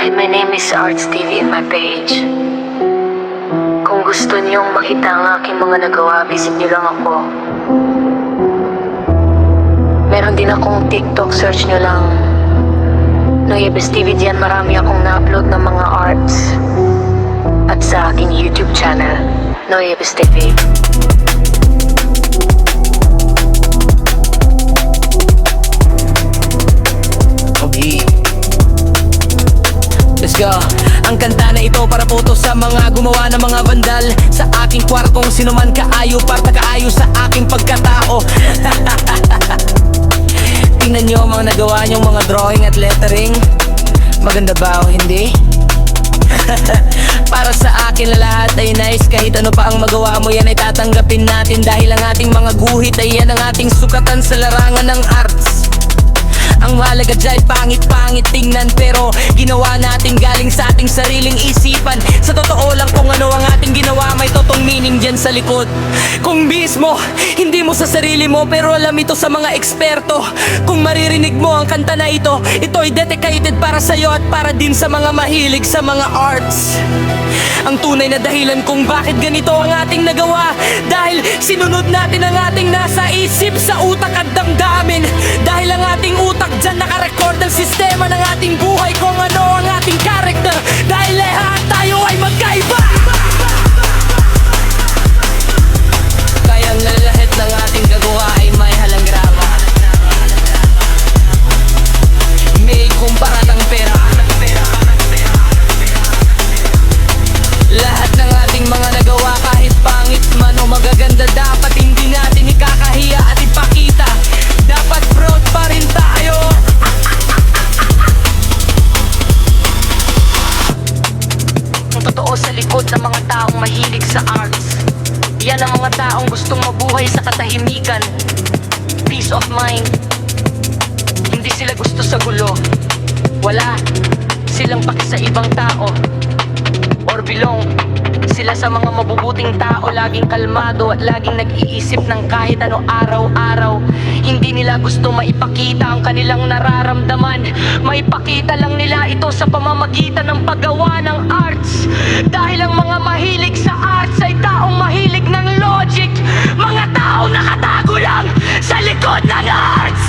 Hi, my name is Arts TV in my page. Kung gusto niyong makita ang aking mga nagawa, visit niyo lang ako. Meron din akong TikTok, search niyo lang Noyebes TV. Diyan marami akong na-upload ng mga arts. At sa aking YouTube channel, Noyebes TV. Let's go. Ang kanta na ito para po to sa mga gumawa ng mga bandal sa aking kwartong sino man kaayo para kaayo sa aking pagkatao. Tingnan nyo mga nagawa nyong mga drawing at lettering. Maganda ba o hindi? Para sa akin lahat ay nice. Kahit ano pa ang magawa mo yan ay tatanggapin natin. Dahil ang ating mga guhit ay yan ang ating sukatan sa larangan ng arts. Ang mahalaga dyan pangit-pangit tingnan, pero ginawa natin galing sa ating sariling isipan. Sa totoo lang kung ano ang ating ginawa, may totong meaning dyan sa likod. Kung mismo, hindi mo sa sarili mo, pero alam ito sa mga eksperto. Kung maririnig mo ang kanta na ito, ito ay dedicated para sa'yo at para din sa mga mahilig sa mga arts. Ang tunay na dahilan kung bakit ganito ang ating nagawa, dahil sinunod natin ang ating nasa isip sa utak at damdamin. Dahil ang ating utak dyan nakarecord ang sistema ng ating buhay, kung ano ang ating character. Dahil lahat tayo ay magkaiba. Kaya lahat ng ating gagawa ay may halanggrama. May kumparatang pera. Lahat ng ating mga nagawa, kahit pangit man o magaganda, dapat hindi natin ikakahiya at ipakita. Dapat proud pa rin tayo. Ang totoo sa likod ng mga taong mahilig sa arts, yan ang mga taong gustong mabuhay sa katahimikan, peace of mind. Hindi sila gusto sa gulo. Wala silang paki sa ibang tao or belong. Sila sa mga mabubuting tao, laging kalmado at laging nag-iisip ng kahit ano araw-araw. Hindi nila gusto maipakita ang kanilang nararamdaman. Maipakita lang nila ito sa pamamagitan ng paggawa ng arts. Dahil ang mga mahilig sa arts ay taong mahilig ng logic, mga taong nakatago lang sa likod ng arts.